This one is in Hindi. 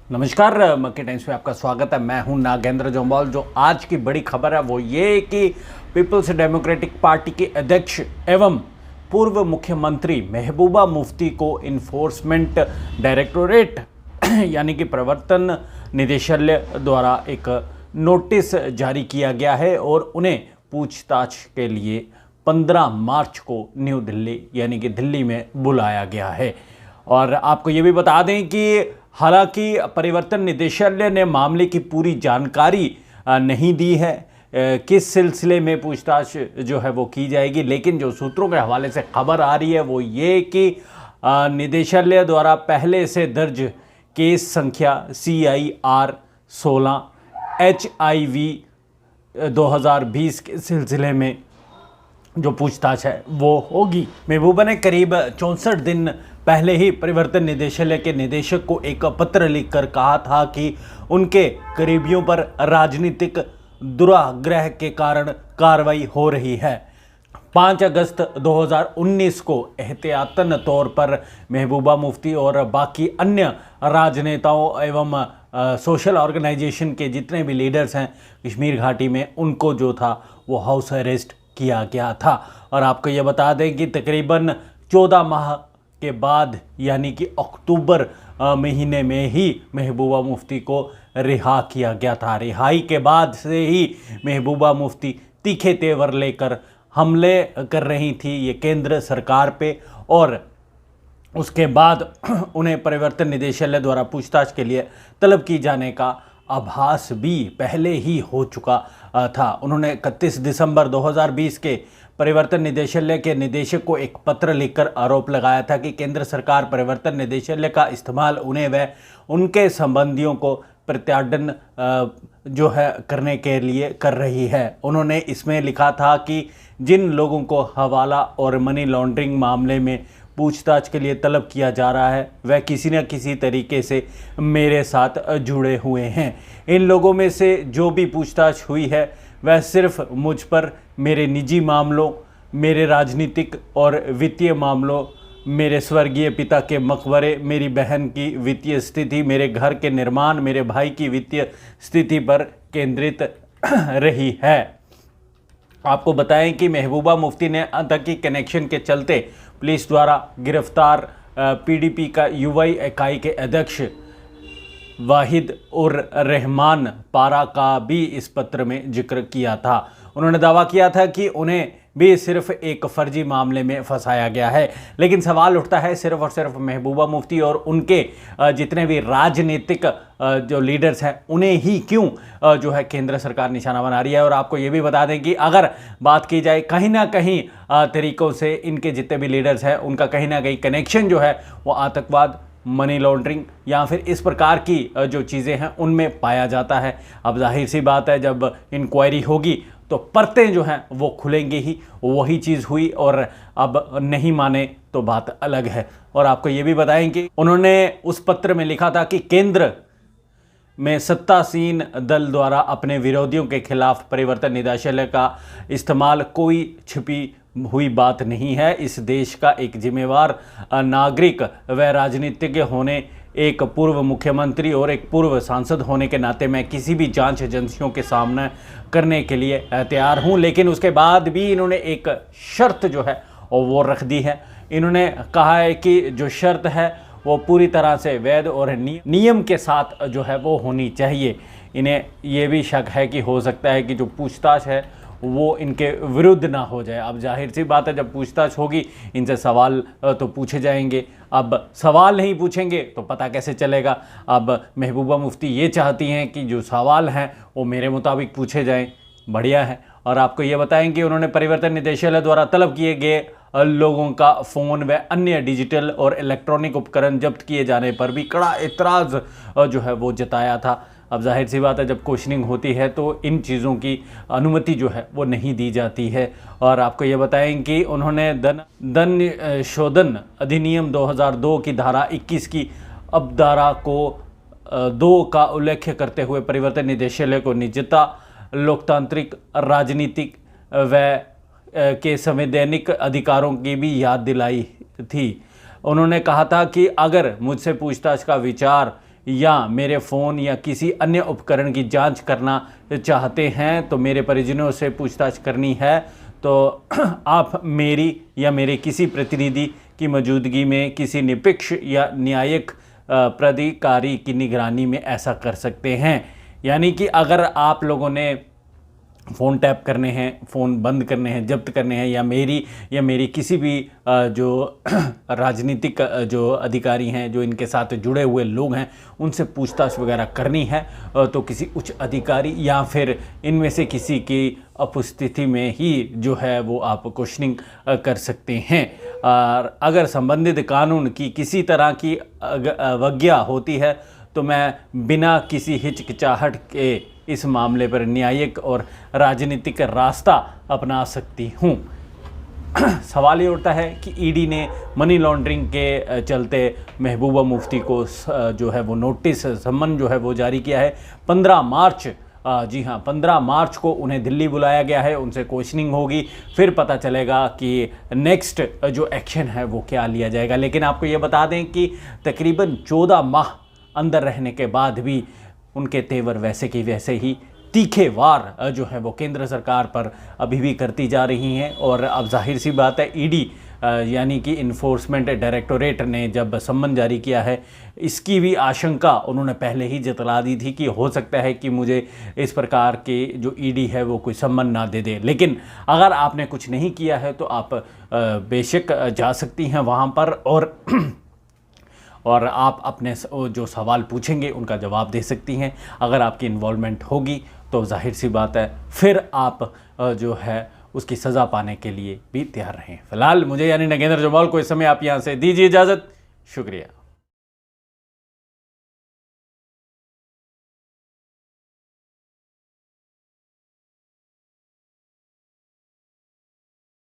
नमस्कार, मक्की टाइम्स में आपका स्वागत है। मैं हूं नागेंद्र जोंबाल। जो आज की बड़ी खबर है वो ये कि पीपल्स डेमोक्रेटिक पार्टी के अध्यक्ष एवं पूर्व मुख्यमंत्री महबूबा मुफ्ती को इन्फोर्समेंट डायरेक्टोरेट यानी कि प्रवर्तन निदेशालय द्वारा एक नोटिस जारी किया गया है और उन्हें पूछताछ के लिए 15 मार्च को न्यू दिल्ली यानी कि दिल्ली में बुलाया गया है। और आपको ये भी बता दें कि हालांकि परिवर्तन निदेशालय ने मामले की पूरी जानकारी नहीं दी है, किस सिलसिले में पूछताछ जो है वो की जाएगी, लेकिन जो सूत्रों के हवाले से खबर आ रही है वो ये कि निदेशालय द्वारा पहले से दर्ज केस संख्या CIR 16 HIV 2020 के सिलसिले में जो पूछताछ है वो होगी। महबूबा ने करीब 64 दिन पहले ही परिवर्तन निदेशालय के निदेशक को एक पत्र लिखकर कहा था कि उनके करीबियों पर राजनीतिक दुराग्रह के कारण कार्रवाई हो रही है। 5 अगस्त 2019 को एहतियातन तौर पर महबूबा मुफ्ती और बाकी अन्य राजनेताओं एवं सोशल ऑर्गेनाइजेशन के जितने भी लीडर्स हैं कश्मीर घाटी में, उनको जो था वो हाउस अरेस्ट किया गया था। और आपको ये बता दें कि तकरीबन 14 माह के बाद यानी कि अक्टूबर महीने में ही महबूबा मुफ्ती को रिहा किया गया था। रिहाई के बाद से ही महबूबा मुफ्ती तीखे तेवर लेकर हमले कर रही थी ये केंद्र सरकार पे, और उसके बाद उन्हें परिवर्तन निदेशालय द्वारा पूछताछ के लिए तलब की जाने का आभास भी पहले ही हो चुका था। उन्होंने 31 दिसंबर 2020 के परिवर्तन निदेशालय के निदेशक को एक पत्र लिखकर आरोप लगाया था कि केंद्र सरकार परिवर्तन निदेशालय का इस्तेमाल उन्हें व उनके संबंधियों को प्रत्यार्पण जो है करने के लिए कर रही है। उन्होंने इसमें लिखा था कि जिन लोगों को हवाला और मनी लॉन्ड्रिंग मामले में पूछताछ के लिए तलब किया जा रहा है वह किसी न किसी तरीके से मेरे साथ जुड़े हुए हैं। इन लोगों में से जो भी पूछताछ हुई है वह सिर्फ मुझ पर, मेरे निजी मामलों, मेरे राजनीतिक और वित्तीय मामलों, मेरे स्वर्गीय पिता के मकबरे, मेरी बहन की वित्तीय स्थिति, मेरे घर के निर्माण, मेरे भाई की वित्तीय स्थिति पर केंद्रित रही है। आपको बताएं कि महबूबा मुफ्ती ने आतंकी कनेक्शन के चलते पुलिस द्वारा गिरफ्तार PDP का युवाई इकाई के अध्यक्ष वाहिद उर रहमान पारा का भी इस पत्र में जिक्र किया था। उन्होंने दावा किया था कि उन्हें भी सिर्फ एक फर्जी मामले में फंसाया गया है, लेकिन सवाल उठता है सिर्फ और सिर्फ महबूबा मुफ्ती और उनके जितने भी राजनीतिक जो लीडर्स हैं उन्हें ही क्यों जो है केंद्र सरकार निशाना बना रही है। और आपको ये भी बता दें कि अगर बात की जाए कहीं ना कहीं तरीकों से इनके जितने भी लीडर्स हैं उनका कहीं ना कहीं कनेक्शन जो है वो आतंकवाद, मनी लॉन्ड्रिंग या फिर इस प्रकार की जो चीज़ें हैं उनमें पाया जाता है। अब जाहिर सी बात है जब इंक्वायरी होगी तो परतें जो हैं वो खुलेंगी ही। वही चीज़ हुई और अब नहीं माने तो बात अलग है। और आपको ये भी बताएं कि उन्होंने उस पत्र में लिखा था कि केंद्र में सत्तासीन दल द्वारा अपने विरोधियों के खिलाफ परिवर्तन निदेशालय का इस्तेमाल कोई छिपी हुई बात नहीं है। इस देश का एक जिम्मेवार नागरिक व राजनीतिज्ञ होने, एक पूर्व मुख्यमंत्री और एक पूर्व सांसद होने के नाते मैं किसी भी जांच एजेंसियों के सामने करने के लिए तैयार हूं। लेकिन उसके बाद भी इन्होंने एक शर्त जो है वो रख दी है। इन्होंने कहा है कि जो शर्त है वो पूरी तरह से वैध और नियम के साथ जो है वो होनी चाहिए। इन्हें ये भी शक है कि हो सकता है कि जो पूछताछ है वो इनके विरुद्ध ना हो जाए। अब जाहिर सी बात है जब पूछताछ होगी इनसे सवाल तो पूछे जाएंगे। अब सवाल नहीं पूछेंगे तो पता कैसे चलेगा। अब महबूबा मुफ्ती ये चाहती हैं कि जो सवाल हैं वो मेरे मुताबिक पूछे जाएं, बढ़िया है। और आपको ये बताएं कि उन्होंने परिवर्तन निदेशालय द्वारा तलब किए गए लोगों का फ़ोन व अन्य डिजिटल और इलेक्ट्रॉनिक उपकरण जब्त किए जाने पर भी कड़ा एतराज़ जो है वो जताया था। अब जाहिर सी बात है जब क्वेश्चनिंग होती है तो इन चीज़ों की अनुमति जो है वो नहीं दी जाती है। और आपको ये बताएं कि उन्होंने धन शोधन अधिनियम 2002 की धारा 21 की अवधारा को 2 का उल्लेख करते हुए परिवर्तन निदेशालय को निजता, लोकतांत्रिक, राजनीतिक व के संवैधानिक अधिकारों की भी याद दिलाई थी। उन्होंने कहा था कि अगर मुझसे पूछताछ का विचार या मेरे फ़ोन या किसी अन्य उपकरण की जांच करना चाहते हैं तो मेरे परिजनों से पूछताछ करनी है तो आप मेरी या मेरे किसी प्रतिनिधि की मौजूदगी में किसी निष्पक्ष या न्यायिक प्राधिकारी की निगरानी में ऐसा कर सकते हैं। यानी कि अगर आप लोगों ने फ़ोन टैप करने हैं, फ़ोन बंद करने हैं, जब्त करने हैं या मेरी किसी भी जो राजनीतिक जो अधिकारी हैं, जो इनके साथ जुड़े हुए लोग हैं, उनसे पूछताछ वगैरह करनी है तो किसी उच्च अधिकारी या फिर इनमें से किसी की उपस्थिति में ही जो है वो आप क्वेश्चनिंग कर सकते हैं। और अगर संबंधित कानून की किसी तरह की अवज्ञा होती है तो मैं बिना किसी हिचकिचाहट के इस मामले पर न्यायिक और राजनीतिक रास्ता अपना सकती हूँ। सवाल ये उठता है कि ईडी ने मनी लॉन्ड्रिंग के चलते महबूबा मुफ्ती को जो है वो नोटिस सम्मन जो है वो जारी किया है 15 मार्च। जी हाँ, 15 मार्च को उन्हें दिल्ली बुलाया गया है, उनसे क्वेश्चनिंग होगी, फिर पता चलेगा कि नेक्स्ट जो एक्शन है वो क्या लिया जाएगा। लेकिन आपको ये बता दें कि तकरीबन 14 माह अंदर रहने के बाद भी उनके तेवर वैसे की वैसे ही तीखे वार जो है वो केंद्र सरकार पर अभी भी करती जा रही हैं। और अब जाहिर सी बात है ईडी यानी कि इन्फोर्समेंट डायरेक्टोरेट ने जब सम्मन जारी किया है, इसकी भी आशंका उन्होंने पहले ही जतला दी थी कि हो सकता है कि मुझे इस प्रकार के जो ईडी है वो कोई सम्मन ना दे दे। लेकिन अगर आपने कुछ नहीं किया है तो आप बेशक जा सकती हैं वहाँ पर और आप अपने जो सवाल पूछेंगे उनका जवाब दे सकती हैं। अगर आपकी इन्वॉल्वमेंट होगी तो जाहिर सी बात है फिर आप जो है उसकी सज़ा पाने के लिए भी तैयार रहें। फिलहाल मुझे यानी नागेंद्र जम्वाल को इस समय आप यहाँ से दीजिए इजाज़त। शुक्रिया।